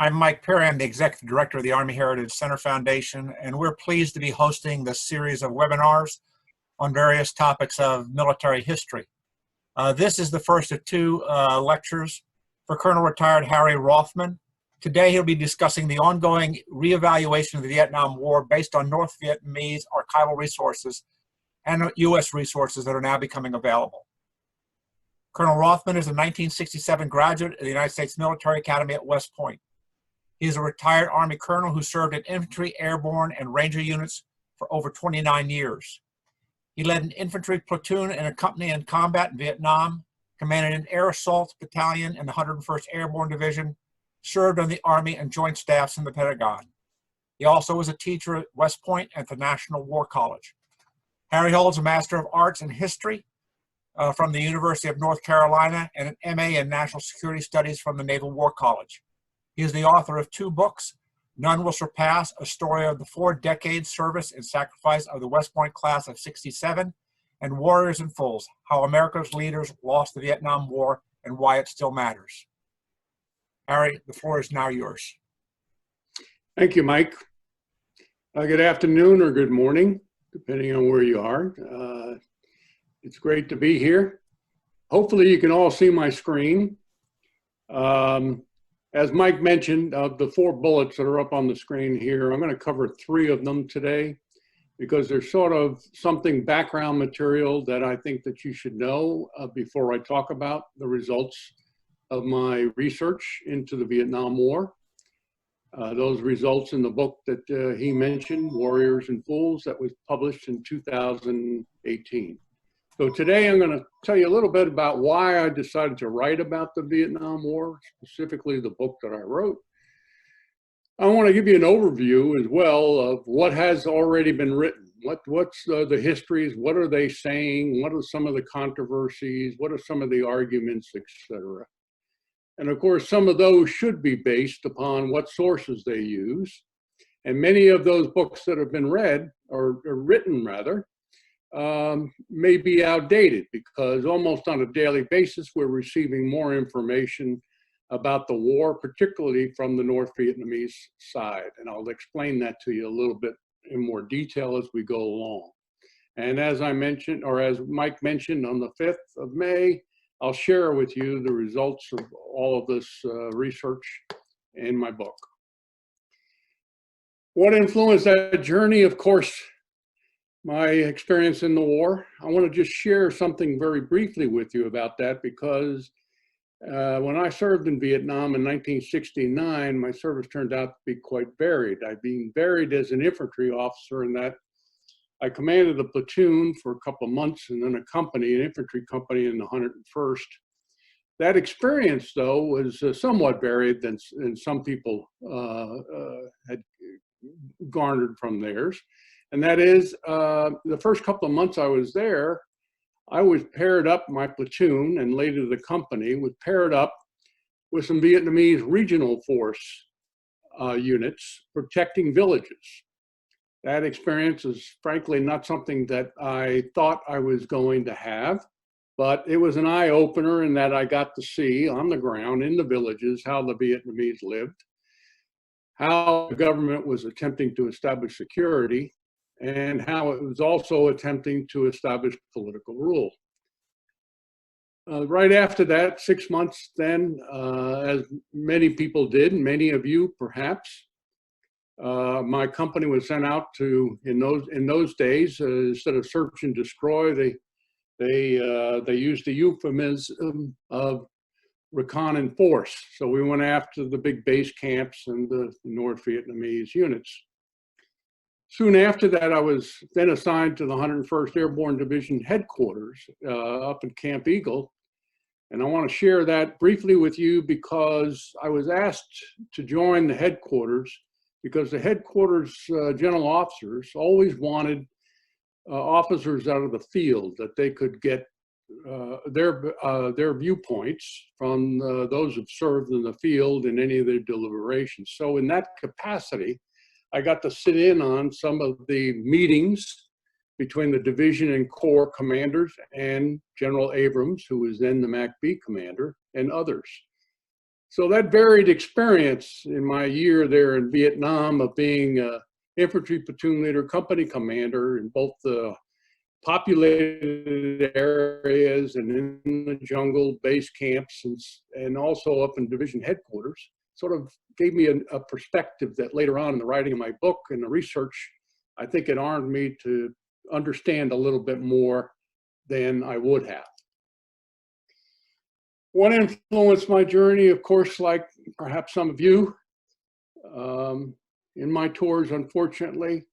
I'm Mike Perry. I'm the Executive Director of the Army Heritage Center Foundation, and we're pleased to be hosting this series of webinars on various topics of military history. This is the first of two lectures for Colonel Retired Harry Rothmann. Today he'll be discussing the ongoing reevaluation of the Vietnam War based on North Vietnamese archival resources and U.S. resources that are now becoming available. Colonel Rothmann is a 1967 graduate of the United States Military Academy at West Point. He is a retired Army colonel who served in infantry, airborne, and ranger units for over 29 years. He led an infantry platoon and a company in combat in Vietnam, commanded an air assault battalion in the 101st Airborne Division, served on the Army and Joint Staffs in the Pentagon. He also was a teacher at West Point and the Naval War College. Harry holds a Master of Arts in History from the University of North Carolina and an MA in National Security Studies from the Naval War College. He is the author of two books, None Will Surpass, a story of the 4 decades service and sacrifice of the West Point class of '67, and Warriors and Fools, How America's Leaders Lost the Vietnam War and Why It Still Matters. Harry, the floor is now yours. Thank you, Mike. Good afternoon or good morning, depending on where you are. It's great to be here. Hopefully you can all see my screen. As Mike mentioned, of the 4 bullets that are up on the screen here, I'm going to cover 3 of them today because there's sort of something background material that I think that you should know before I talk about the results of my research into the Vietnam War. Those results in the book that he mentioned, Warriors and Fools, that was published in 2018. So today I'm going to tell you a little bit about why I decided to write about the Vietnam War, specifically the book that I wrote. I want to give you an overview as well of what has already been written. What's the histories? What are they saying? What are some of the controversies? What are some of the arguments, etc.? And of course, some of those should be based upon what sources they use. And many of those books that have been read, or written rather, may be outdated because almost on a daily basis, we're receiving more information about the war, particularly from the North Vietnamese side. And I'll explain that to you a little bit in more detail as we go along. And as I mentioned, or as Mike mentioned, on the 5th of May, I'll share with you the results of all of this research in my book. What influenced that journey? Of course, my experience in the war. I want to just share something very briefly with you about that because when I served in Vietnam in 1969, my service turned out to be quite varied. I'd been varied as an infantry officer in that I commanded a platoon for a couple of months and then a company, an infantry company in the 101st. That experience, though, was somewhat varied than some people had garnered from theirs. And that is, the first couple of months I was there, I was paired up, my platoon and later the company was paired up with some Vietnamese regional force units protecting villages. That experience is frankly not something that I thought I was going to have, but it was an eye-opener in that I got to see on the ground in the villages how the Vietnamese lived, how the government was attempting to establish security, and how it was also attempting to establish political rule. Right after that, 6 months then, as many people did, many of you perhaps, my company was sent out to, in those days, instead of search and destroy, they used the euphemism of recon and force. So we went after the big base camps and the North Vietnamese units. Soon after that, I was then assigned to the 101st Airborne Division headquarters up in Camp Eagle. And I want to share that briefly with you because I was asked to join the headquarters because the headquarters general officers always wanted officers out of the field that they could get their viewpoints from those who've served in the field in any of their deliberations. So in that capacity, I got to sit in on some of the meetings between the division and corps commanders and General Abrams, who was then the MACB commander, and others. So that varied experience in my year there in Vietnam of being an infantry platoon leader, company commander in both the populated areas and in the jungle base camps and also up in division headquarters sort of gave me a perspective that later on in the writing of my book and the research, I think it armed me to understand a little bit more than I would have. What influenced my journey, of course, like perhaps some of you, in my tours, unfortunately,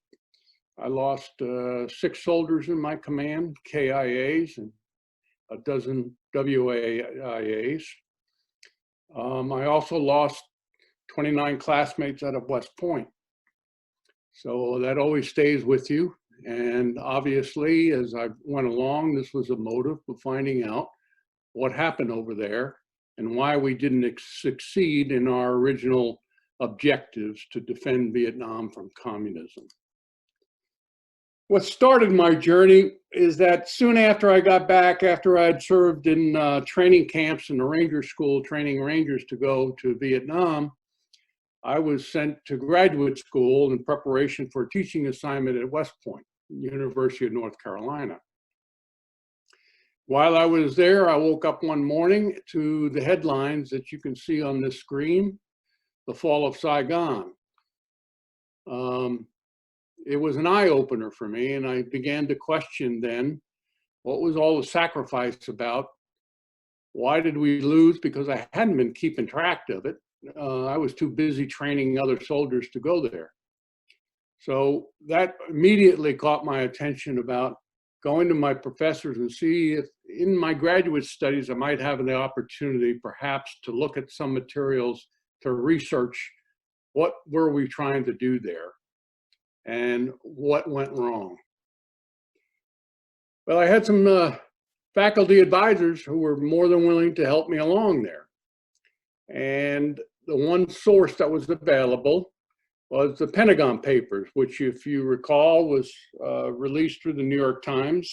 I lost 6 soldiers in my command, KIAs, and a dozen WIAs. I also lost 29 classmates out of West Point. So that always stays with you. And obviously, as I went along, this was a motive of finding out what happened over there and why we didn't succeed in our original objectives to defend Vietnam from communism. What started my journey is that soon after I got back, after I'd served in training camps in the Ranger School, training Rangers to go to Vietnam, I was sent to graduate school in preparation for a teaching assignment at West Point, University of North Carolina. While I was there, I woke up one morning to the headlines that you can see on this screen, the fall of Saigon. It was an eye-opener for me, and I began to question then, what was all the sacrifice about? Why did we lose? Because I hadn't been keeping track of it. I was too busy training other soldiers to go there. So that immediately caught my attention about going to my professors and see if in my graduate studies I might have the opportunity perhaps to look at some materials to research what were we trying to do there and what went wrong. Well, I had some faculty advisors who were more than willing to help me along there. And the one source that was available was the Pentagon Papers, which, if you recall, was released through the New York Times,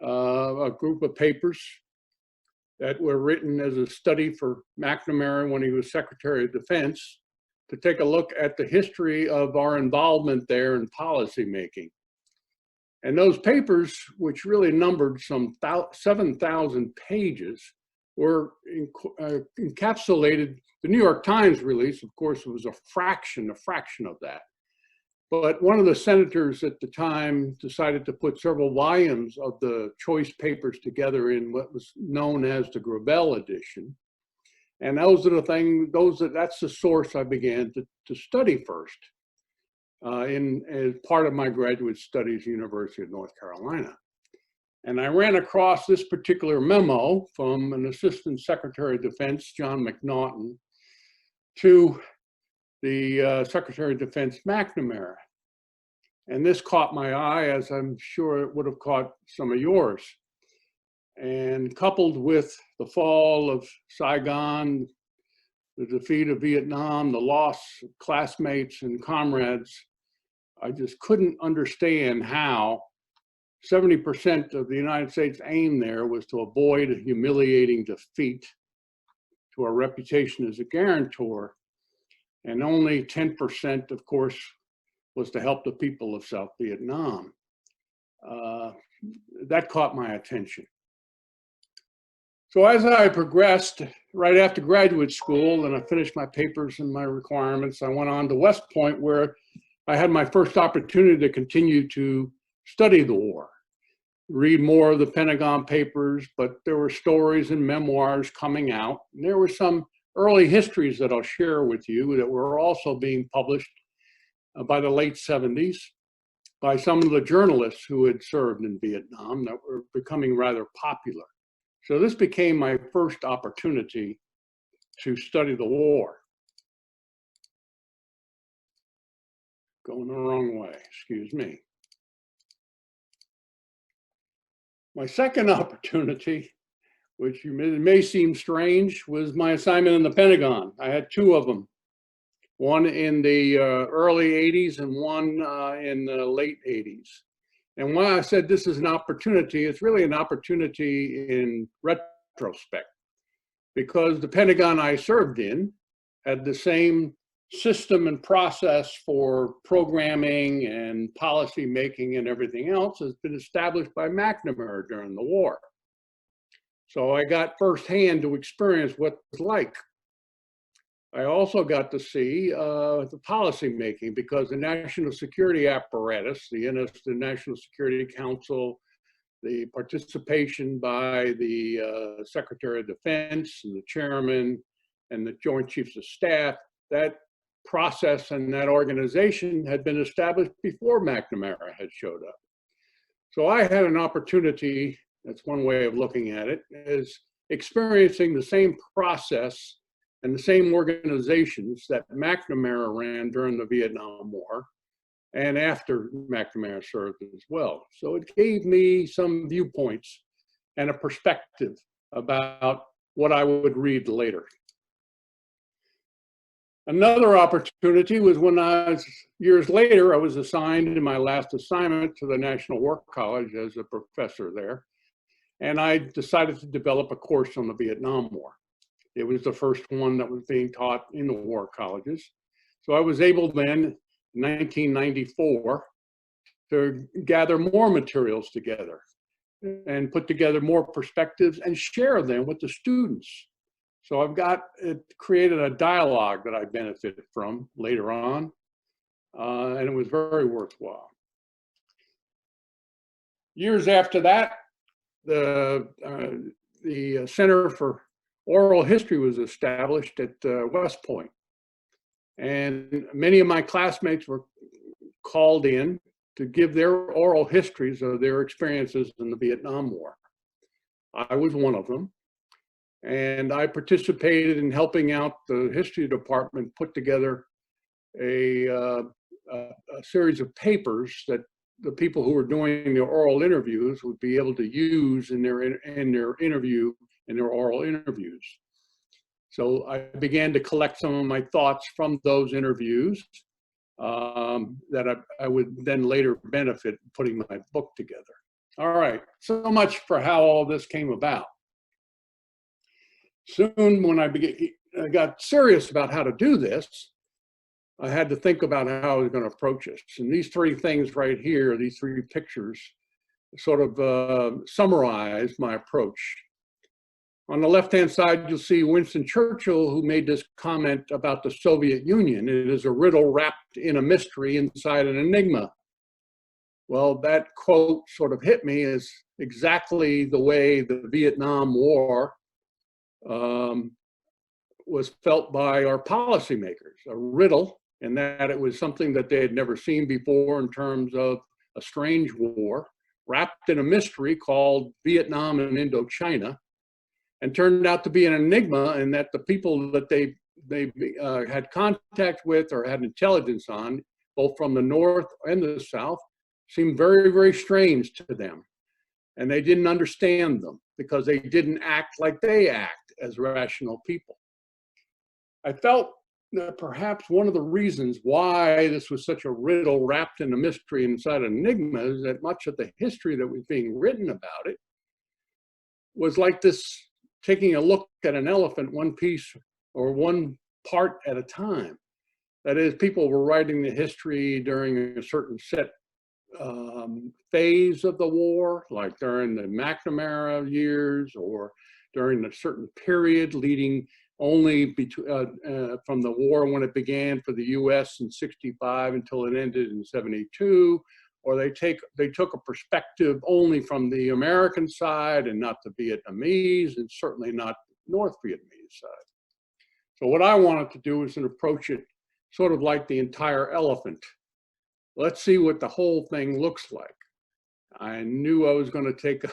a group of papers that were written as a study for McNamara when he was Secretary of Defense, to take a look at the history of our involvement there in policy making. And those papers, which really numbered some 7,000 pages, were encapsulated. The New York Times release, of course, was a fraction of that. But one of the senators at the time decided to put several volumes of the choice papers together in what was known as the Gravel edition. And those are the things, that's the source I began to study first as part of my graduate studies, University of North Carolina. And I ran across this particular memo from an Assistant Secretary of Defense, John McNaughton, to the Secretary of Defense McNamara. And this caught my eye, as I'm sure it would have caught some of yours. And coupled with the fall of Saigon, the defeat of Vietnam, the loss of classmates and comrades, I just couldn't understand how 70% of the United States aim there was to avoid a humiliating defeat to our reputation as a guarantor, and only 10%, of course, was to help the people of South Vietnam. That caught my attention. So as I progressed, right after graduate school, and I finished my papers and my requirements, I went on to West Point, where I had my first opportunity to continue to study the war, read more of the Pentagon Papers, but there were stories and memoirs coming out. And there were some early histories that I'll share with you that were also being published by the late 70s by some of the journalists who had served in Vietnam that were becoming rather popular. So this became my first opportunity to study the war. Going the wrong way, excuse me. My second opportunity, which may seem strange, was my assignment in the Pentagon. I had 2 of them, one in the early 80s and one in the late 80s. And why I said this is an opportunity, it's really an opportunity in retrospect. because the Pentagon I served in had the same system and process for programming and policy making and everything else has been established by McNamara during the war. So I got firsthand to experience what it was like. I also got to see the policy making, because the national security apparatus, the National Security Council, the participation by the Secretary of Defense and the chairman and the Joint Chiefs of Staff, that process and that organization had been established before McNamara had showed up. So I had an opportunity, that's one way of looking at it, is experiencing the same process and the same organizations that McNamara ran during the Vietnam War and after McNamara served as well. So it gave me some viewpoints and a perspective about what I would read later. Another opportunity was when years later, I was assigned in my last assignment to the Naval War College as a professor there. And I decided to develop a course on the Vietnam War. It was the first one that was being taught in the war colleges. So I was able then, in 1994, to gather more materials together and put together more perspectives and share them with the students. So it created a dialogue that I benefited from later on, and it was very worthwhile. Years after that, the Center for Oral History was established at West Point. And many of my classmates were called in to give their oral histories of their experiences in the Vietnam War. I was one of them. And I participated in helping out the history department put together a series of papers that the people who were doing the oral interviews would be able to use in their oral interviews. So I began to collect some of my thoughts from those interviews that I would then later benefit putting my book together. All right, so much for how all this came about. Soon, when I got serious about how to do this, I had to think about how I was going to approach this. And these three things right here, these three pictures, sort of summarize my approach. On the left-hand side, you'll see Winston Churchill, who made this comment about the Soviet Union. It is a riddle wrapped in a mystery inside an enigma. Well, that quote sort of hit me as exactly the way the Vietnam War was felt by our policymakers, a riddle, and that it was something that they had never seen before in terms of a strange war, wrapped in a mystery called Vietnam and Indochina, and turned out to be an enigma, and that the people that they had contact with or had intelligence on, both from the North and the South, seemed very, very strange to them. And they didn't understand them because they didn't act like they act as rational people. I felt that perhaps one of the reasons why this was such a riddle wrapped in a mystery inside an enigma is that much of the history that was being written about it was like this, taking a look at an elephant one piece or one part at a time. That is, people were writing the history during a certain set phase of the war, like during the McNamara years or during a certain period leading only from the war when it began for the US in 65 until it ended in 72, or they took a perspective only from the American side and not the Vietnamese, and certainly not North Vietnamese side. So what I wanted to do is to approach it sort of like the entire elephant. Let's see what the whole thing looks like. I knew I was going to take a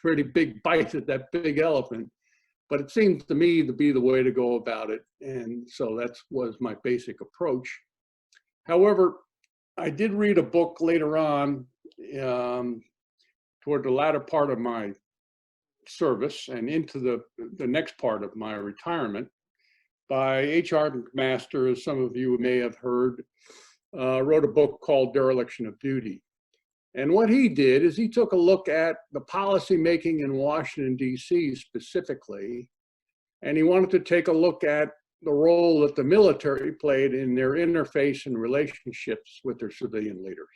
pretty big bite at that big elephant, but it seemed to me to be the way to go about it. And so that was my basic approach. However, I did read a book later on toward the latter part of my service and into the next part of my retirement by H.R. McMaster, as some of you may have heard, wrote a book called Dereliction of Duty. And what he did is he took a look at the policy making in Washington, D.C. specifically And he wanted to take a look at the role that the military played in their interface and relationships with their civilian leaders.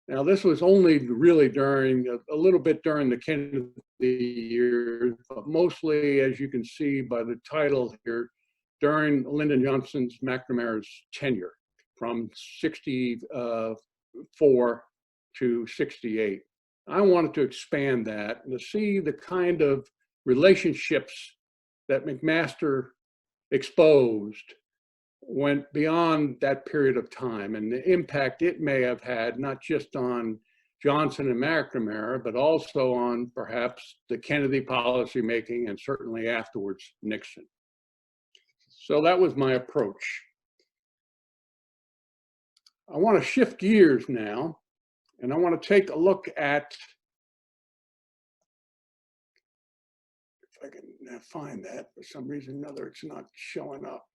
Now, this was only really during, a little bit during the Kennedy years, but mostly, as you can see by the title here, during Lyndon Johnson's McNamara's tenure from 64 to 68. I wanted to expand that and to see the kind of relationships that McMaster exposed went beyond that period of time and the impact it may have had, not just on Johnson and McNamara, but also on perhaps the Kennedy policymaking and certainly afterwards Nixon. So that was my approach. I want to shift gears now, and I want to take a look at, if I can find that, for some reason or another, it's not showing up.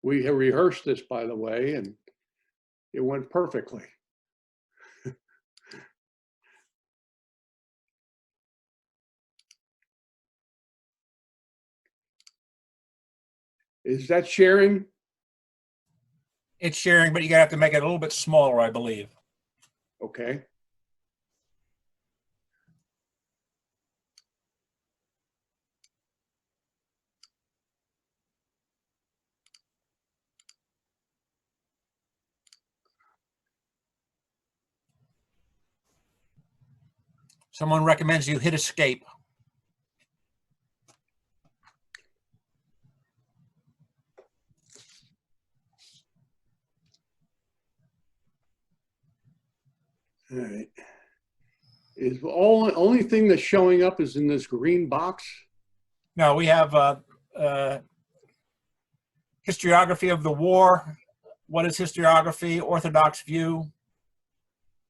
We have rehearsed this, by the way, and it went perfectly. Is that sharing? It's sharing, but you're gonna have to make it a little bit smaller, I believe. Okay. Someone recommends you hit escape. All right. Is only thing that's showing up is in this green box? No, we have historiography of the war. What is historiography? Orthodox view.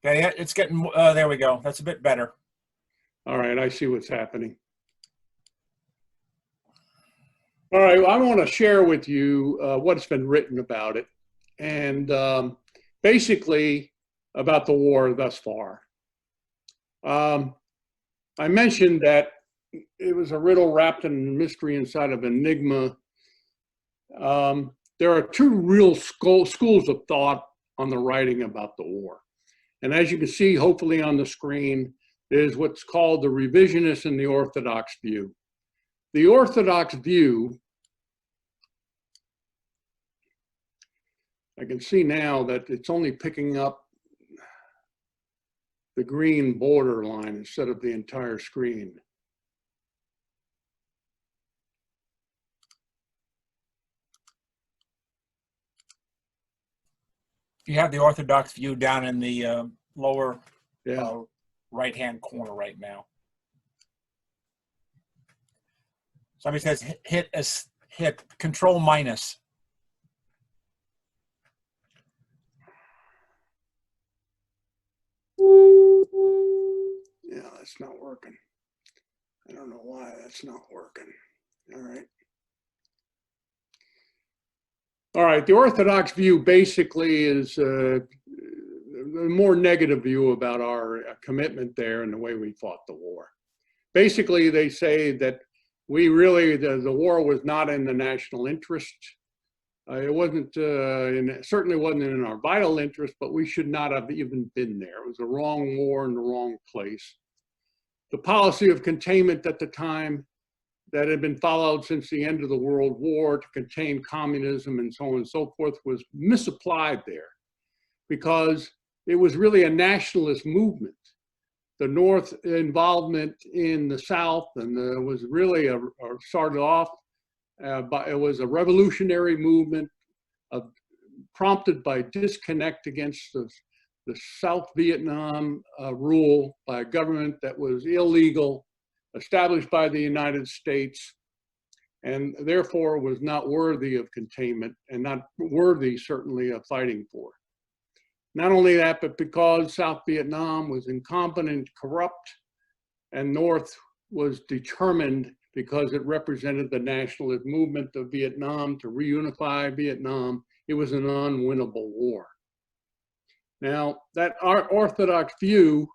Okay, it's getting, there we go. That's a bit better. All right, I see what's happening. All right, well, I want to share with you what's been written about it, and basically about the war thus far. I mentioned that it was a riddle wrapped in mystery inside of enigma. There are two real schools of thought on the writing about the war. And as you can see, hopefully on the screen, is what's called the revisionist and the orthodox view. The orthodox view, I can see now that it's only picking up the green border line instead of the entire screen. You have the orthodox view down in the lower right-hand corner right now. Somebody says hit control minus. Yeah, that's not working. I don't know why that's not working. All right. All right, the orthodox view basically is a more negative view about our commitment there and the way we fought the war. Basically, they say that we really, the war was not in the national interest. It wasn't, certainly wasn't in our vital interest, but we should not have even been there. It was the wrong war in the wrong place. The policy of containment at the time that had been followed since the end of the World War to contain communism and so on and so forth was misapplied there because it was really a nationalist movement. The North involvement in the South and was really started off, but it was a revolutionary movement prompted by disconnect against the South Vietnam rule by a government that was illegal, established by the United States, and therefore was not worthy of containment and not worthy, certainly, of fighting for. Not only that, but because South Vietnam was incompetent, corrupt, and North was determined because it represented the nationalist movement of Vietnam to reunify Vietnam. It was an unwinnable war. Now, that orthodox view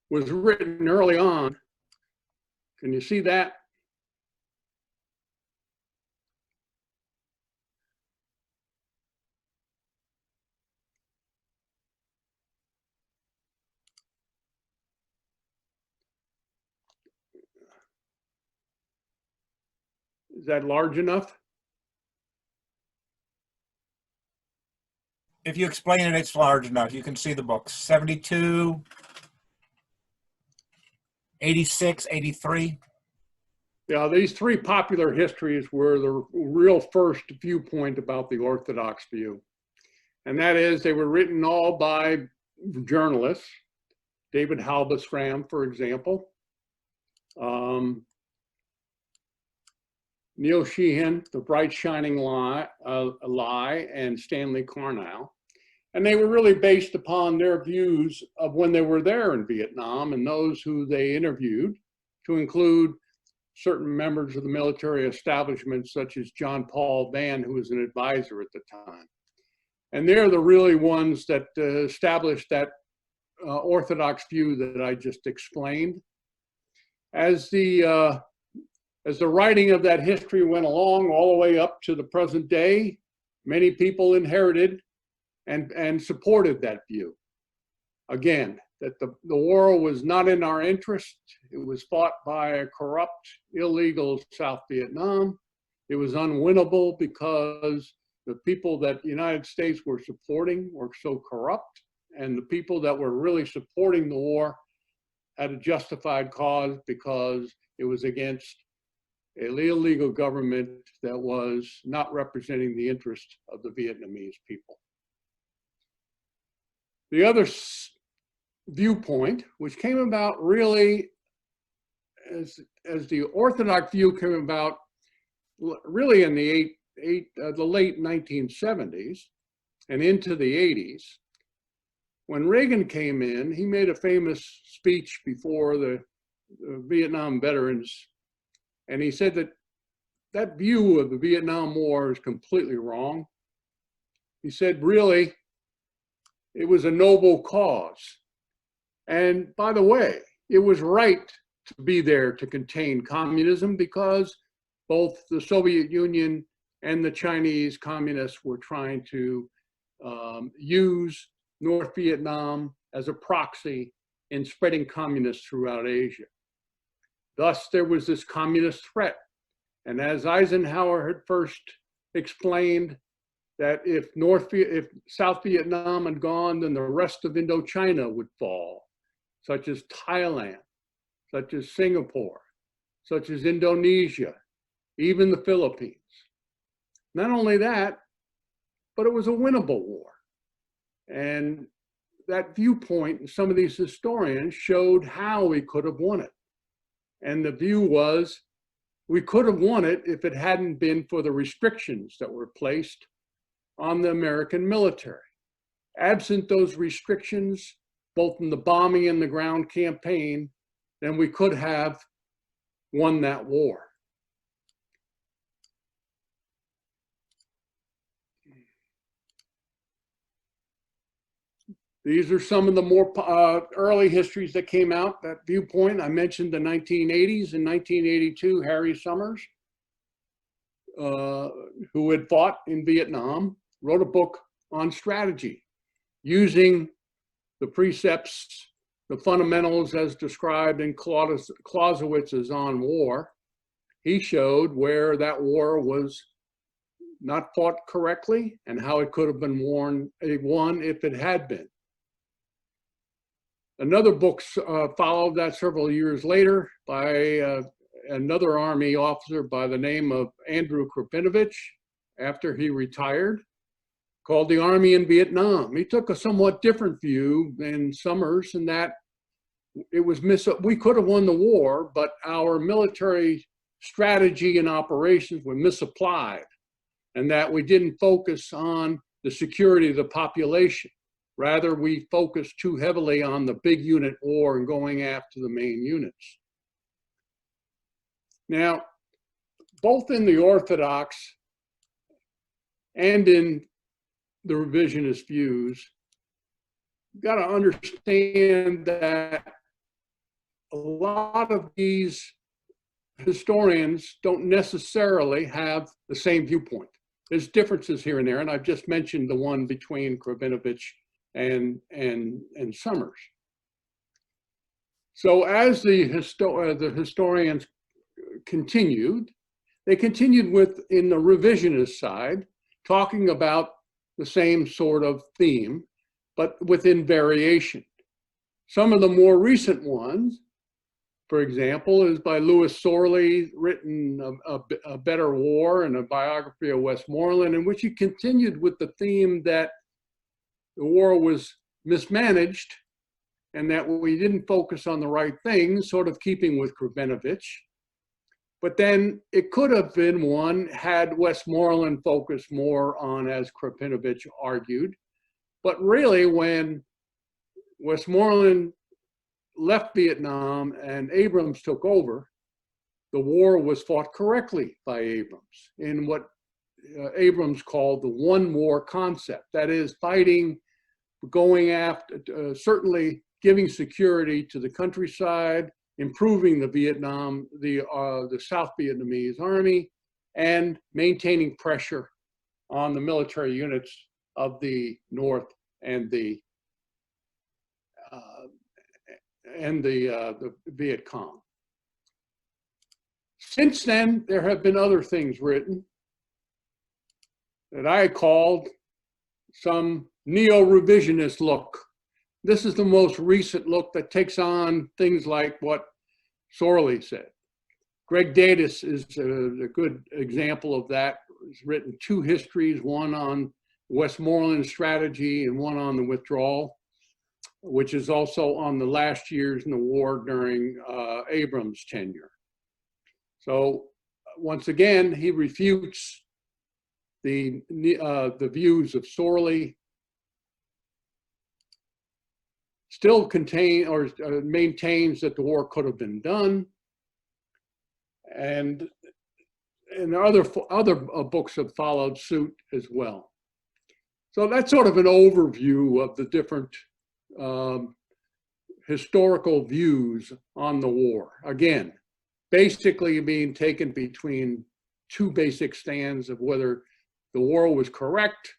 was written early on. Can you see that? Is that large enough? If you explain it, it's large enough. You can see the books. 72, 86, 83. Yeah, these three popular histories were the real first viewpoint about the Orthodox view. And that is, they were written all by journalists. David Halberstam, for example. Neil Sheehan, The Bright Shining Lie, and Stanley Carnile. And they were really based upon their views of when they were there in Vietnam and those who they interviewed, to include certain members of the military establishment, such as John Paul Vann, who was an advisor at the time. And they're the really ones that established that orthodox view that I just explained. As the writing of that history went along all the way up to the present day, many people inherited and supported that view. Again, that the war was not in our interest. It was fought by a corrupt, illegal South Vietnam. It was unwinnable because the people that the United States were supporting were so corrupt, and the people that were really supporting the war had a justified cause because it was against an illegal government that was not representing the interest of the Vietnamese people. The other viewpoint, which came about really as the Orthodox view came about really in the late 1970s and into the 80s. When Reagan came in, he made a famous speech before the Vietnam veterans, and he said that that view of the Vietnam War is completely wrong. He said, really, it was a noble cause. And by the way, it was right to be there to contain communism because both the Soviet Union and the Chinese communists were trying to use North Vietnam as a proxy in spreading communists throughout Asia. Thus, there was this communist threat. And as Eisenhower had first explained, that if South Vietnam had gone, then the rest of Indochina would fall, such as Thailand, such as Singapore, such as Indonesia, even the Philippines. Not only that, but it was a winnable war. And that viewpoint, some of these historians showed how we could have won it. And the view was, we could have won it if it hadn't been for the restrictions that were placed on the American military. Absent those restrictions, both in the bombing and the ground campaign, then we could have won that war. These are some of the more early histories that came out, that viewpoint. I mentioned the 1980s. In 1982, Harry Summers, who had fought in Vietnam, wrote a book on strategy, using the precepts, the fundamentals as described in Clausewitz's On War. He showed where that war was not fought correctly and how it could have been won if it had been. Another book followed that several years later by another Army officer by the name of Andrew Krepinevich, after he retired, called The Army in Vietnam. He took a somewhat different view than Summers in that it was we could have won the war, but our military strategy and operations were misapplied, and that we didn't focus on the security of the population. Rather, we focus too heavily on the big unit war and going after the main units. Now, both in the Orthodox and in the revisionist views, you've got to understand that a lot of these historians don't necessarily have the same viewpoint. There's differences here and there, and I've just mentioned the one between Krepinevich and Summers. So as the historians continued, they continued with, in the revisionist side, talking about the same sort of theme, but within variation. Some of the more recent ones, for example, is by Louis Sorley, written a Better War and a biography of Westmoreland, in which he continued with the theme that the war was mismanaged and that we didn't focus on the right things, sort of keeping with Krepinevich. But then it could have been one had Westmoreland focused more on, as Krepinevich argued. But really, when Westmoreland left Vietnam and Abrams took over, the war was fought correctly by Abrams in what Abrams called the one war concept. That is, fighting, going after, certainly giving security to the countryside, improving the South Vietnamese army, and maintaining pressure on the military units of the North and the Viet Cong. Since then, there have been other things written that I called some neo-revisionist look. This is the most recent look that takes on things like what Sorley said. Greg Datis is a good example of that. He's written two histories, one on Westmoreland strategy and one on the withdrawal, which is also on the last years in the war during Abrams' tenure. So once again, he refutes the views of Sorley, still maintains that the war could have been done, and other books have followed suit as well. So that's sort of an overview of the different historical views on the war. Again, basically being taken between two basic stands of whether the war was correct,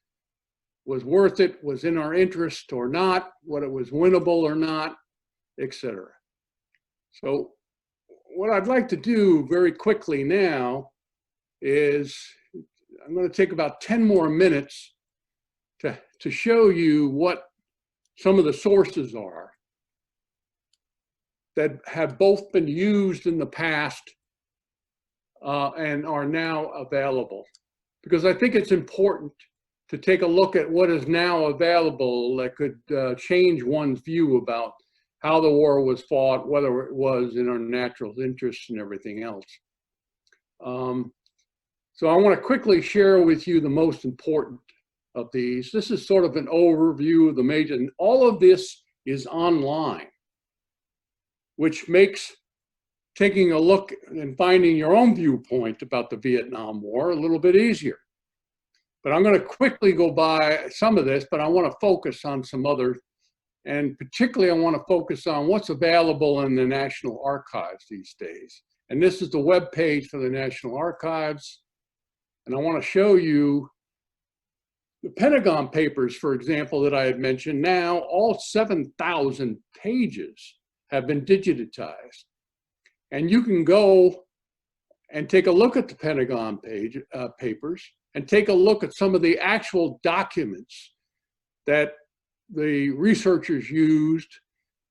was worth it, was in our interest or not, whether it was winnable or not, etc. So what I'd like to do very quickly now is I'm going to take about 10 more minutes to show you what some of the sources are that have both been used in the past and are now available. Because I think it's important to take a look at what is now available that could change one's view about how the war was fought, whether it was in our national interests and everything else. So I want to quickly share with you the most important of these. This is sort of an overview of the major, and all of this is online, which makes taking a look and finding your own viewpoint about the Vietnam War a little bit easier. But I'm going to quickly go by some of this, but I want to focus on some others. And particularly, I want to focus on what's available in the National Archives these days. And this is the web page for the National Archives. And I want to show you the Pentagon Papers, for example, that I had mentioned. Now, all 7,000 pages have been digitized. And you can go and take a look at the Pentagon Papers and take a look at some of the actual documents that the researchers used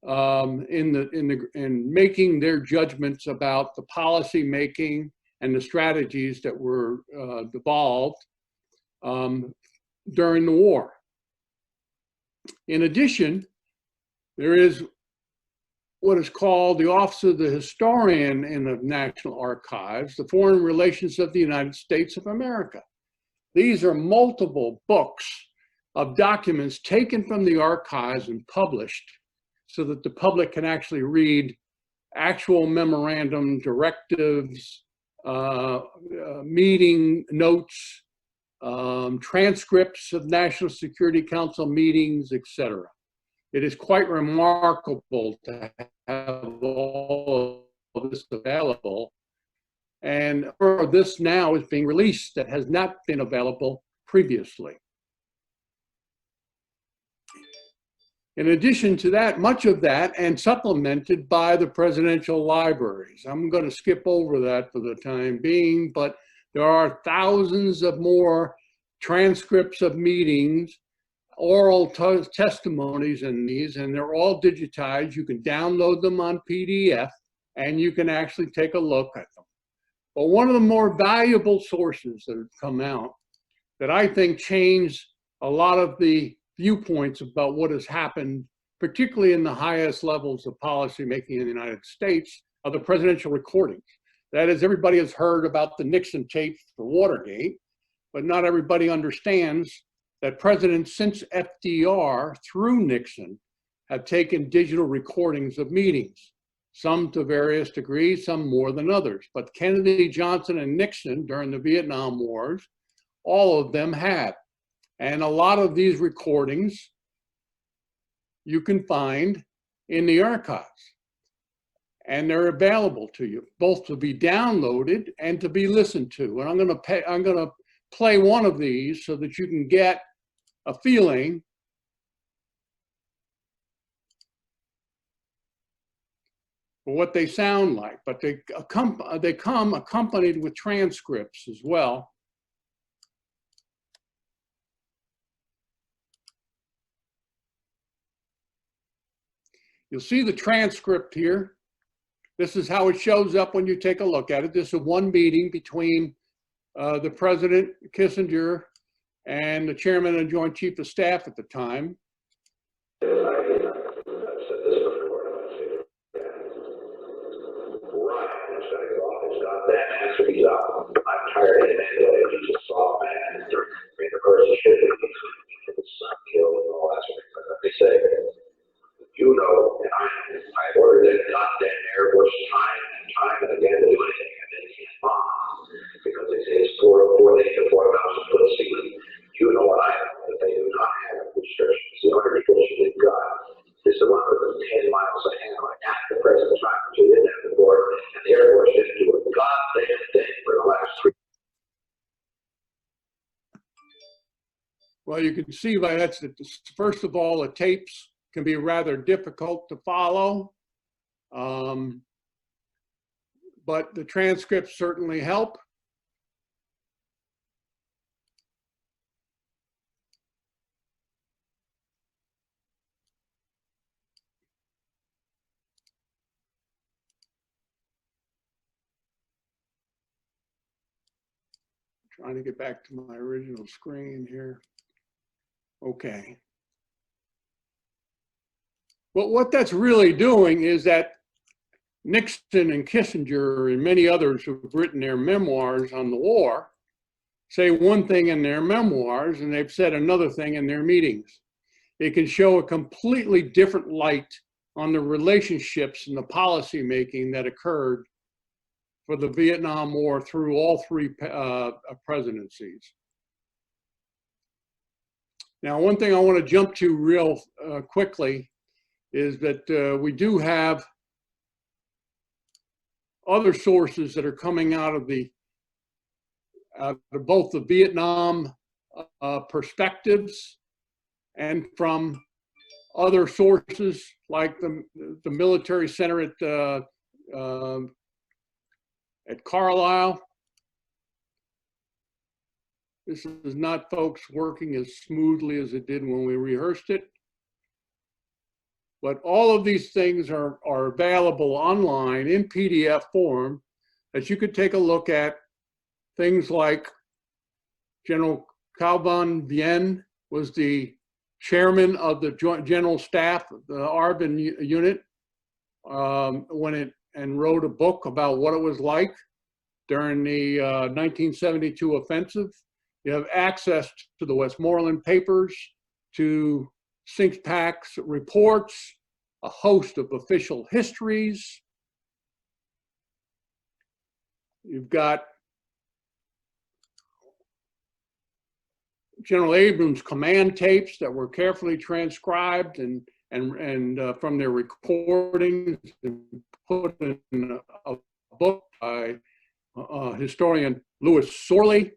in making their judgments about the policy making and the strategies that were devolved during the war. In addition, there is what is called the Office of the Historian in the National Archives, the Foreign Relations of the United States of America. These are multiple books of documents taken from the archives and published so that the public can actually read actual memorandum, directives, meeting notes, transcripts of National Security Council meetings, etc. It is quite remarkable to have all of this available. And this now is being released that has not been available previously. In addition to that, much of that and supplemented by the presidential libraries. I'm going to skip over that for the time being, but there are thousands of more transcripts of meetings, oral testimonies in these, and they're all digitized. You can download them on PDF, and you can actually take a look at them. But one of the more valuable sources that have come out that I think changed a lot of the viewpoints about what has happened, particularly in the highest levels of policymaking in the United States, are the presidential recordings. That is, everybody has heard about the Nixon tapes for Watergate, but not everybody understands that presidents since FDR through Nixon have taken digital recordings of meetings, some to various degrees, some more than others. But Kennedy, Johnson, and Nixon during the Vietnam Wars, all of them had. And a lot of these recordings you can find in the archives. And they're available to you, both to be downloaded and to be listened to. And I'm gonna play one of these so that you can get a feeling for what they sound like. But they come accompanied with transcripts as well. You'll see the transcript here. This is how it shows up when you take a look at it. This is one meeting between the President, Kissinger, and the Chairman and Joint Chief of Staff at the time. I'm tired of it anyway. He's a soft man. The person should be killed and all that sort of thing. They say, you know, and I ordered it goddamn Air Force time and again to do anything, and they can't bomb because they say it's 4,000 to 4,000 foot ceiling. You know what I know, that they do not have restrictions. The only restriction they've got is the one with 10 miles ahead at the present time, which they didn't have before, and the Air Force didn't do a goddamn thing for the last 3. Well, you can see by that, first of all, the tapes can be rather difficult to follow, but the transcripts certainly help. Trying to get back to my original screen here. Okay. But what that's really doing is that Nixon and Kissinger and many others who've written their memoirs on the war say one thing in their memoirs and they've said another thing in their meetings. It can show a completely different light on the relationships and the policy making that occurred for the Vietnam War through all three presidencies. Now, one thing I want to jump to real quickly is that we do have other sources that are coming out of both the Vietnam perspectives and from other sources like the military center at Carlisle. This is not, folks, working as smoothly as it did when we rehearsed it. But all of these things are available online in PDF form that you could take a look at. Things like General Cao Van Vien was the chairman of the Joint General Staff, the ARBN unit, and wrote a book about what it was like during the 1972 offensive. You have access to the Westmoreland papers to think packs, reports, a host of official histories. You've got General Abrams' command tapes that were carefully transcribed and from their recordings and put in a book by historian Louis Sorley.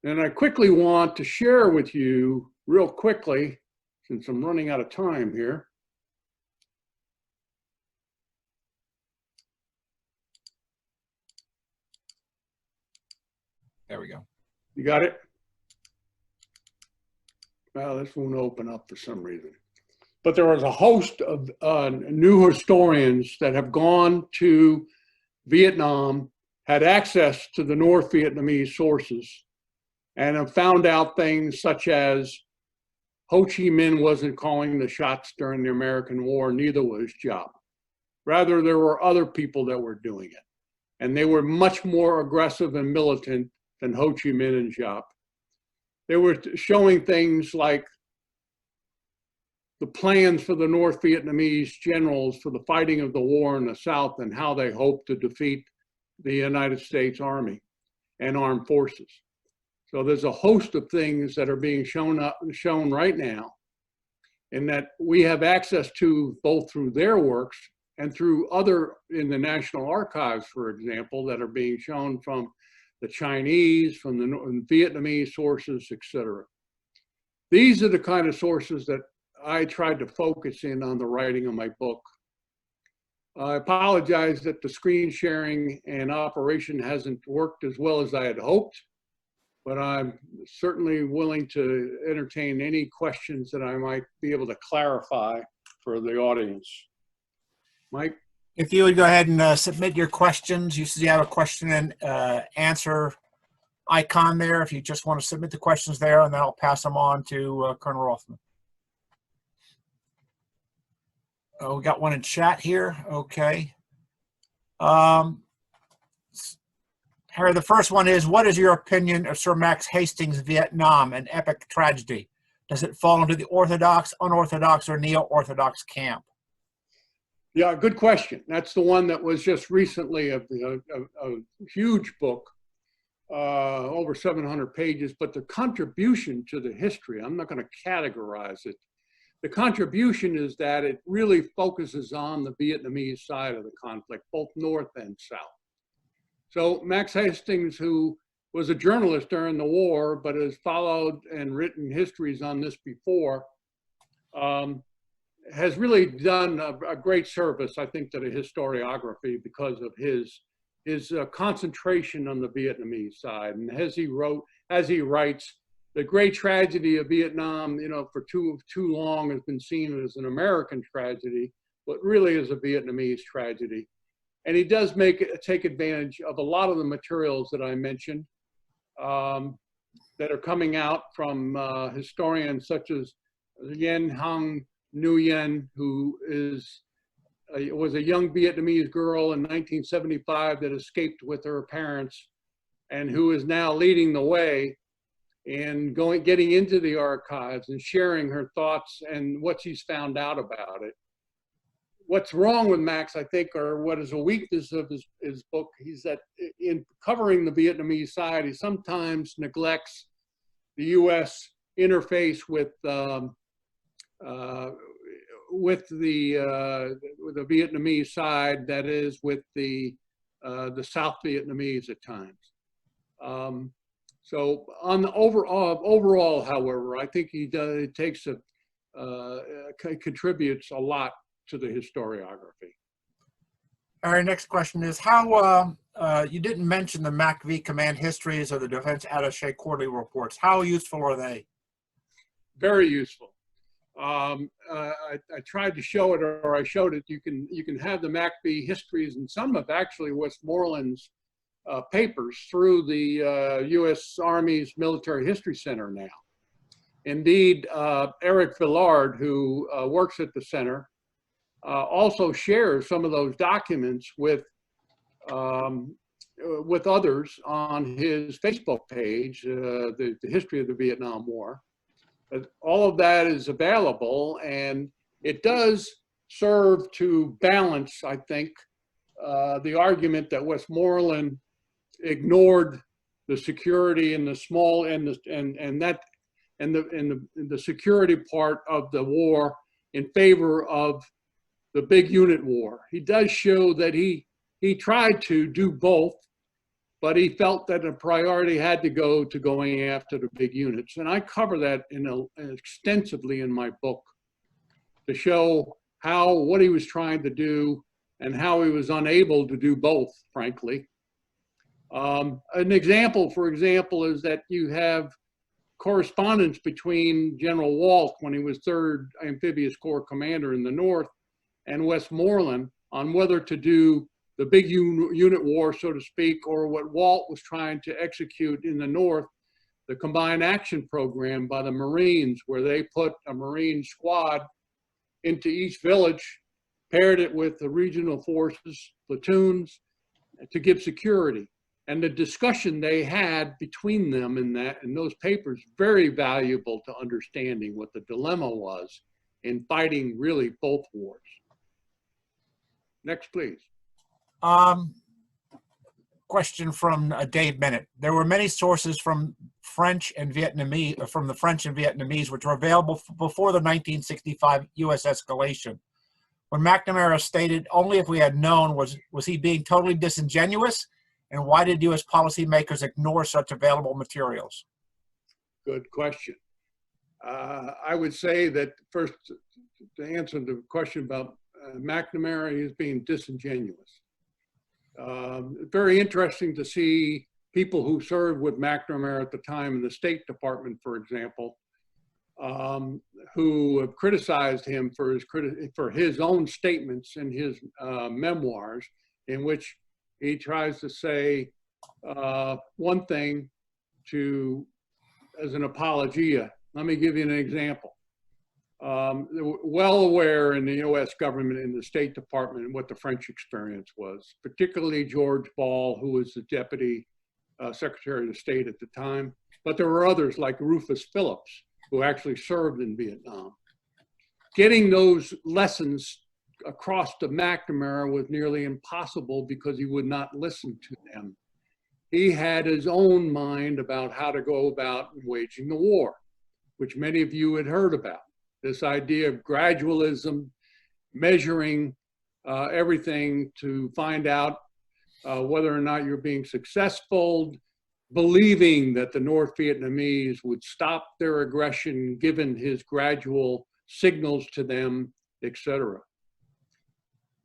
And I quickly want to share with you, real quickly, since I'm running out of time here. There we go. You got it? Well, this won't open up for some reason. But there was a host of new historians that have gone to Vietnam, had access to the North Vietnamese sources, and have found out things such as Ho Chi Minh wasn't calling the shots during the American War, neither was Giap. Rather, there were other people that were doing it. And they were much more aggressive and militant than Ho Chi Minh and Giap. They were showing things like the plans for the North Vietnamese generals for the fighting of the war in the South and how they hoped to defeat the United States Army and armed forces. So there's a host of things that are being shown right now, and that we have access to both through their works and through other in the National Archives, for example, that are being shown from the Chinese, from the Vietnamese sources, etc. These are the kind of sources that I tried to focus in on the writing of my book. I apologize that the screen sharing and operation hasn't worked as well as I had hoped, but I'm certainly willing to entertain any questions that I might be able to clarify for the audience. Mike? If you would go ahead and submit your questions, you see you have a question and answer icon there. If you just want to submit the questions there, and then I'll pass them on to Colonel Rothmann. Oh, we got one in chat here. Okay. Harry, the first one is, what is your opinion of Sir Max Hastings' Vietnam, an epic tragedy? Does it fall into the orthodox, unorthodox, or neo-orthodox camp? Yeah, good question. That's the one that was just recently a huge book, over 700 pages, but the contribution to the history, I'm not going to categorize it. The contribution is that it really focuses on the Vietnamese side of the conflict, both North and South. So Max Hastings, who was a journalist during the war, but has followed and written histories on this before, has really done a great service, I think, to the historiography because of his concentration on the Vietnamese side. And as he writes, the great tragedy of Vietnam, you know, for too long has been seen as an American tragedy, but really is a Vietnamese tragedy. And he does take advantage of a lot of the materials that I mentioned that are coming out from historians such as Yen Hang Nguyen, who was a young Vietnamese girl in 1975 that escaped with her parents, and who is now leading the way and getting into the archives and sharing her thoughts and what she's found out about it. What's wrong with Max, I think, or what is a weakness of his book, is that in covering the Vietnamese side, he sometimes neglects the U.S. interface with the Vietnamese side, that is, with the South Vietnamese at times. So on the overall, however, I think he contributes a lot to the historiography. Our next question is, how, you didn't mention the MACV command histories or the Defense Attaché quarterly reports. How useful are they? Very useful. I tried to show it, or I showed it. You can have the MACV histories, and some of actually Westmoreland's papers through the U.S. Army's Military History Center now. Indeed, Eric Villard, who works at the center, also shares some of those documents with with others on his Facebook page, the history of the Vietnam War. All of that is available, and it does serve to balance, I think, the argument that Westmoreland ignored the security and the small and the security part of the war in favor of the big unit war. He does show that he tried to do both, but he felt that a priority had to go to going after the big units. And I cover that extensively in my book to show what he was trying to do and how he was unable to do both, frankly. An example, for example, is that you have correspondence between General Walt, when he was 3rd Amphibious Corps Commander in the North, and Westmoreland on whether to do the big unit war, so to speak, or what Walt was trying to execute in the North, the Combined Action Program by the Marines, where they put a Marine squad into each village, paired it with the regional forces, platoons, to give security. And the discussion they had between them in those papers, very valuable to understanding what the dilemma was in fighting really both wars. Next, please. Question from Dave Bennett. There were many sources from French and Vietnamese, from the French and Vietnamese, which were available before the 1965 U.S. escalation. When McNamara stated only if we had known, was he being totally disingenuous? And why did U.S. policymakers ignore such available materials? Good question. I would say that first, to answer the question about McNamara, he is being disingenuous. Very interesting to see people who served with McNamara at the time in the State Department, for example, who have criticized him for his own statements in his memoirs, in which he tries to say one thing as an apologia. Let me give you an example. Well aware in the U.S. government, in the State Department, what the French experience was, particularly George Ball, who was the Deputy Secretary of State at the time. But there were others like Rufus Phillips, who actually served in Vietnam. Getting those lessons across to McNamara was nearly impossible because he would not listen to them. He had his own mind about how to go about waging the war, which many of you had heard about. This idea of gradualism, measuring everything to find out whether or not you're being successful, believing that the North Vietnamese would stop their aggression given his gradual signals to them, etc.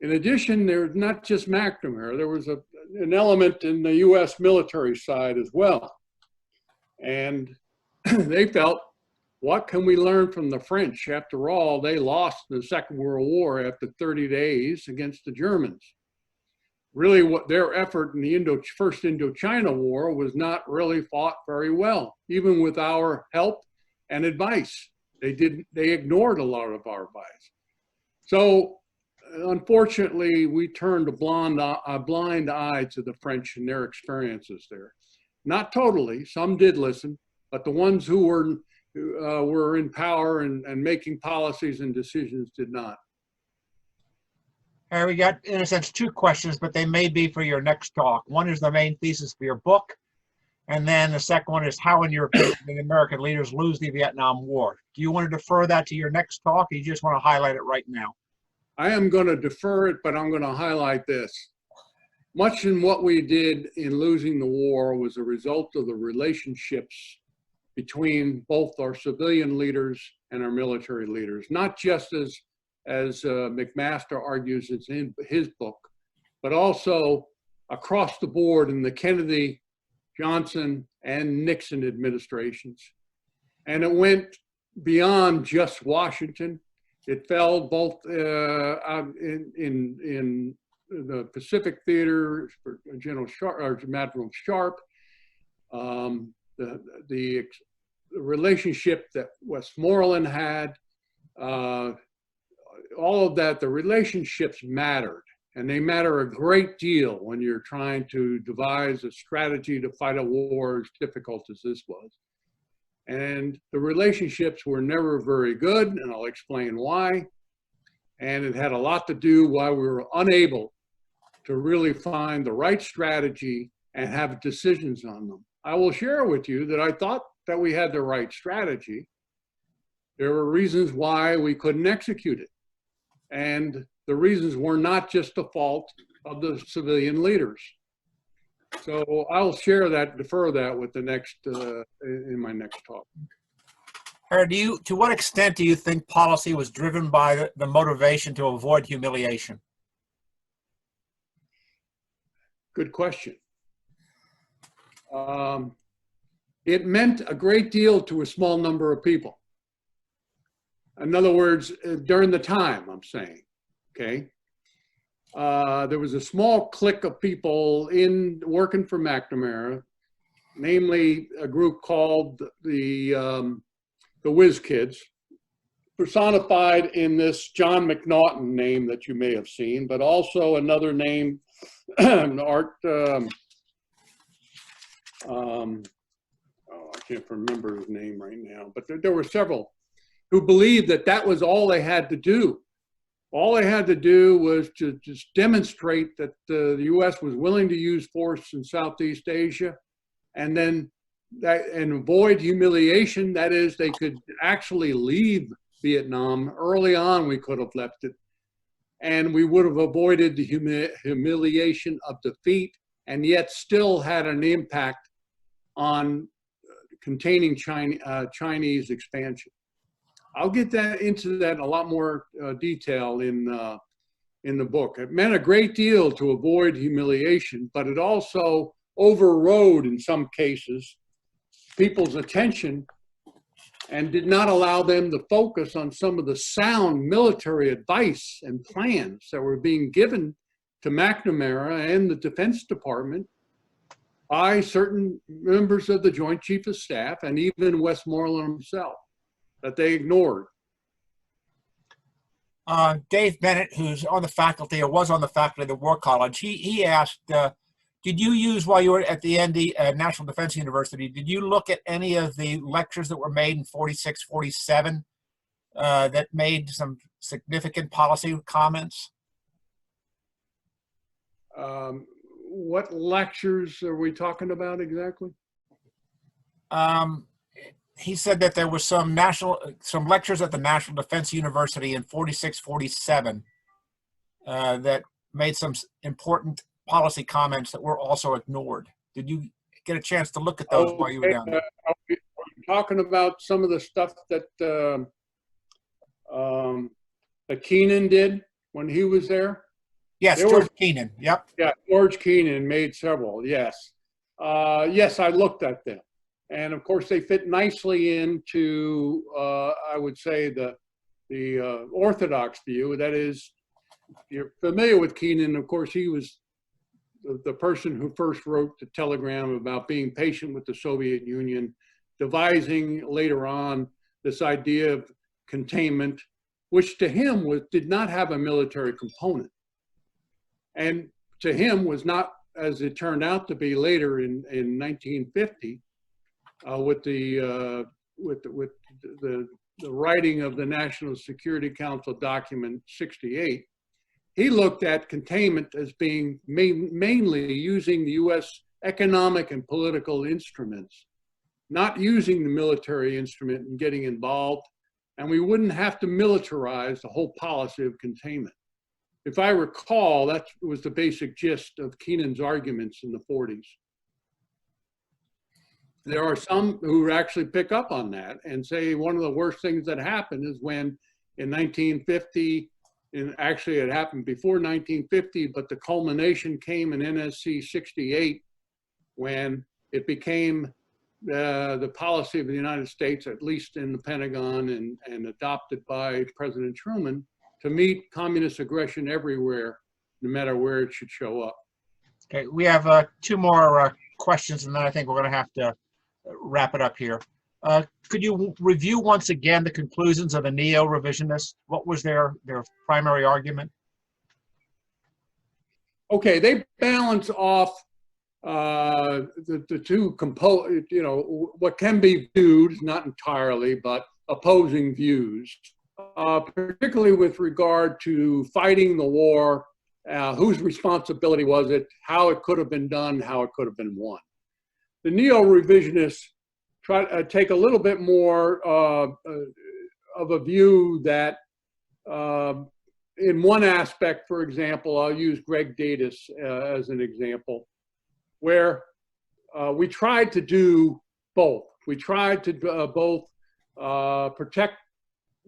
In addition, there's not just McNamara, there was an element in the US military side as well. And they felt, what can we learn from the French? After all, they lost the Second World War after 30 days against the Germans. Really, what their effort in the First Indochina War was not really fought very well, even with our help and advice. They ignored a lot of our advice. So, unfortunately, we turned a blind eye to the French and their experiences there. Not totally, some did listen, but the ones who were in power and making policies and decisions did not. We got, in a sense, two questions, but they may be for your next talk. One is the main thesis for your book, and then the second one is how, in your opinion, the American leaders lose the Vietnam War. Do you want to defer that to your next talk, or you just want to highlight it right now? I am going to defer it, but I'm going to highlight this. Much in what we did in losing the war was a result of the relationships between both our civilian leaders and our military leaders, not just as McMaster argues it's in his book, but also across the board in the Kennedy, Johnson, and Nixon administrations. And it went beyond just Washington. It fell both out in the Pacific Theater for General Sharp, or Admiral Sharp, the relationship that Westmoreland had, all of that, the relationships mattered. And they matter a great deal when you're trying to devise a strategy to fight a war as difficult as this was. And the relationships were never very good, and I'll explain why. And it had a lot to do why we were unable to really find the right strategy and have decisions on them. I will share with you that I thought that we had the right strategy. There were reasons why we couldn't execute it. And the reasons were not just the fault of the civilian leaders. So I'll share that, defer that with the next, in my next talk. To what extent do you think policy was driven by the motivation to avoid humiliation? Good question. It meant a great deal to a small number of people. In other words, during the time, I'm saying, okay? There was a small clique of people working for McNamara, namely a group called the Whiz Kids, personified in this John McNaughton name that you may have seen, but also another name, I can't remember his name right now, but there were several who believed that that was all they had to do. All they had to do was to just demonstrate that the U.S. was willing to use force in Southeast Asia, and then and avoid humiliation. That is, they could actually leave Vietnam. Early on, we could have left it, and we would have avoided the humiliation of defeat, and yet still had an impact on containing Chinese expansion. I'll get into that in a lot more detail in the book. It meant a great deal to avoid humiliation, but it also overrode, in some cases, people's attention and did not allow them to focus on some of the sound military advice and plans that were being given to McNamara and the Defense Department by certain members of the Joint Chief of Staff and even Westmoreland himself, that they ignored. Dave Bennett, who's on the faculty or was on the faculty of the War College, he asked, did you use, while you were at the ND, National Defense University, did you look at any of the lectures that were made in 46, 47 that made some significant policy comments? What lectures are we talking about exactly? He said that there was some lectures at the National Defense University in 46, 47 that made some important policy comments that were also ignored. Did you get a chance to look at those while you were down there? Are you talking about some of the stuff that that Keenan did when he was there? Yes, George Keenan. Yep. Yeah, George Keenan made several. Yes, yes, I looked at them. And of course, they fit nicely into, I would say, the orthodox view. That is, you're familiar with Keenan. Of course, he was the person who first wrote the telegram about being patient with the Soviet Union, devising later on this idea of containment, which to him did not have a military component. And to him was not, as it turned out to be later in 1950, with the writing of the National Security Council document 68, he looked at containment as being mainly using the U.S. economic and political instruments, not using the military instrument and getting involved, and we wouldn't have to militarize the whole policy of containment. If I recall, that was the basic gist of Keenan's arguments in the 40s. There are some who actually pick up on that and say one of the worst things that happened is when in 1950, and actually it happened before 1950, but the culmination came in NSC 68 when it became the policy of the United States, at least in the Pentagon and adopted by President Truman, to meet communist aggression everywhere, no matter where it should show up. Okay, we have two more questions, and then I think we're going to have to wrap it up here. Could you review once again the conclusions of the neo-revisionists? What was their primary argument? Okay, they balance off the two what can be viewed, not entirely, but opposing views, particularly with regard to fighting the war, whose responsibility was it, how it could have been done, how it could have been won. The neo-revisionists try to take a little bit more of a view that in one aspect, for example, I'll use Greg Datis as an example, where we tried to do both. We tried to both protect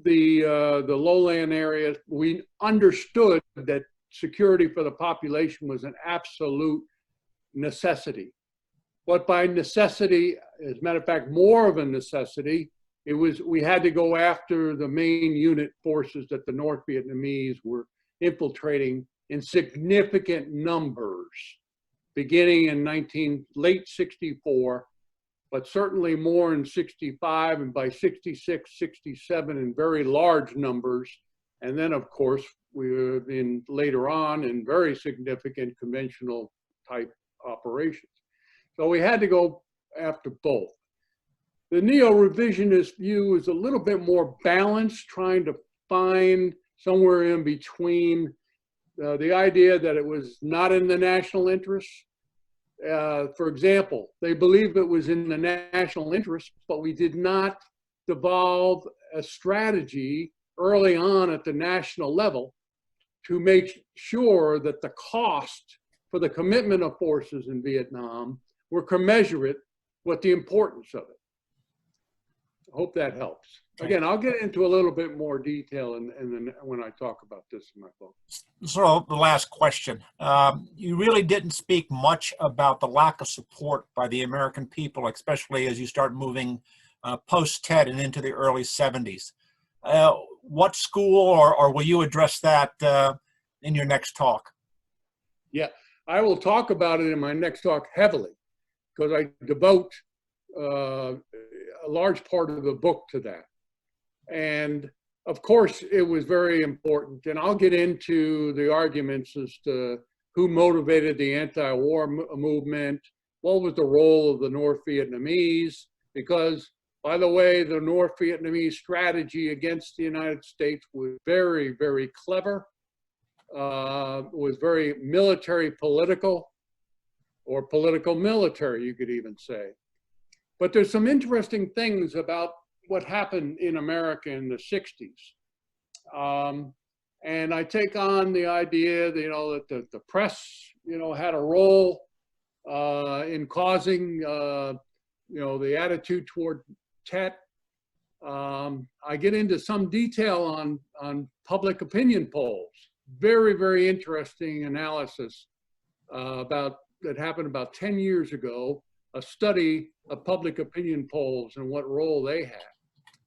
the lowland areas. We understood that security for the population was an absolute necessity. But by necessity, as a matter of fact, more of a necessity, we had to go after the main unit forces that the North Vietnamese were infiltrating in significant numbers, beginning in late 64, but certainly more in 65, and by 66, 67 in very large numbers. And then of course, we were later on in very significant conventional type operations. So we had to go after both. The neo-revisionist view is a little bit more balanced, trying to find somewhere in between the idea that it was not in the national interest. For example, they believed it was in the national interest, but we did not devolve a strategy early on at the national level to make sure that the cost for the commitment of forces in Vietnam were commensurate with the importance of it. I hope that helps. Again, I'll get into a little bit more detail when I talk about this in my book. So the last question. You really didn't speak much about the lack of support by the American people, especially as you start moving post-TED and into the early 70s. What school, or will you address that in your next talk? Yeah, I will talk about it in my next talk heavily, because I devote a large part of the book to that. And of course, it was very important. And I'll get into the arguments as to who motivated the anti-war movement, what was the role of the North Vietnamese, because, by the way, the North Vietnamese strategy against the United States was very, very clever, was very military political, or political military, you could even say. But there's some interesting things about what happened in America in the 60s. And I take on the idea that, that the press, had a role in causing, the attitude toward Tet. I get into some detail on public opinion polls. Very, very interesting analysis that happened about 10 years ago, a study of public opinion polls and what role they had.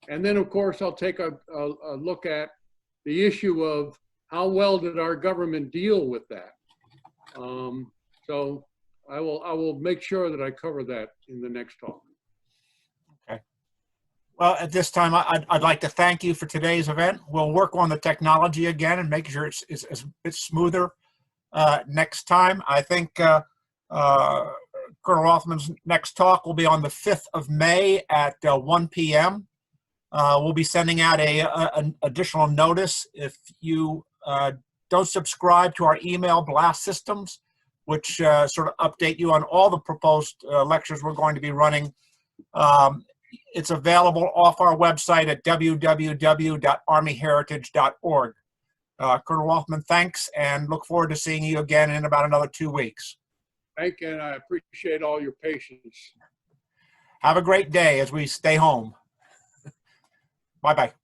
And then, of course, I'll take a look at the issue of how well did our government deal with that. So I will make sure that I cover that in the next talk. Okay. Well, at this time, I'd like to thank you for today's event. We'll work on the technology again and make sure it's a bit smoother next time. I think Colonel Rothmann's next talk will be on the 5th of May at 1 p.m. We'll be sending out an additional notice if you don't subscribe to our email blast systems, which sort of update you on all the proposed lectures we're going to be running. It's available off our website at www.armyheritage.org. Colonel Rothmann, thanks, and look forward to seeing you again in about another 2 weeks. Thank you, and I appreciate all your patience. Have a great day as we stay home. Bye-bye.